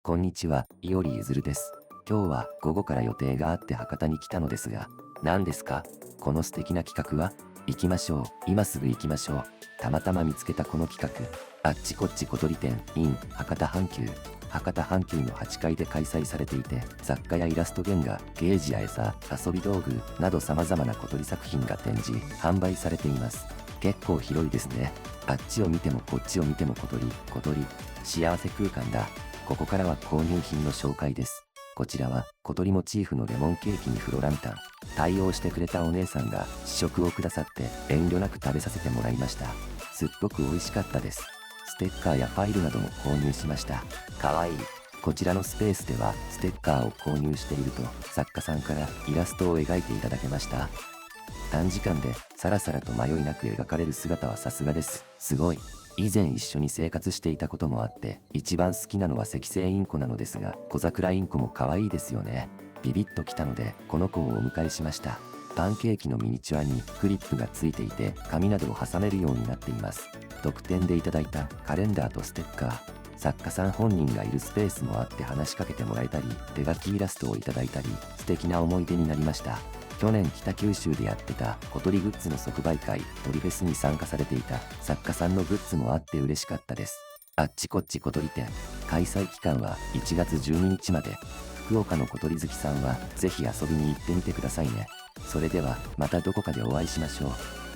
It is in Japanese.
こんにちは、いおりゆずるです。今日は午後から予定があって博多に来たのですが、何ですかこの素敵な企画は？行きましょう。今すぐ行きましょう。たまたま見つけたこの企画。あっちこっち小鳥店 in 博多阪急。博多阪急の8階で開催されていて、雑貨やイラスト原画、ゲージや餌、遊び道具など様々な小鳥作品が展示、販売されています。結構広いですね。あっちを見てもこっちを見ても小鳥、小鳥。幸せ空間だ。ここからは購入品の紹介です。こちらは小鳥モチーフのレモンケーキにフロランタン。対応してくれたお姉さんが試食をくださって遠慮なく食べさせてもらいました。すっごく美味しかったです。ステッカーやファイルなども購入しました。かわいい。こちらのスペースではステッカーを購入していると作家さんからイラストを描いていただけました。短時間でさらさらと迷いなく描かれる姿はさすがです。すごい。以前一緒に生活していたこともあって一番好きなのは赤星インコなのですが、小桜インコも可愛いですよね。ビビッときたのでこの子をお迎えしました。パンケーキのミニチュアにクリップがついていて紙などを挟めるようになっています。特典でいただいたカレンダーとステッカー、作家さん本人がいるスペースもあって話しかけてもらえたり手書きイラストをいただいたり素敵な思い出になりました。去年北九州でやってた小鳥グッズの即売会鳥フェスに参加されていた作家さんのグッズもあって嬉しかったです。あっちこっち小鳥展開催期間は1月12日まで。福岡の小鳥好きさんはぜひ遊びに行ってみてくださいね。それではまたどこかでお会いしましょう。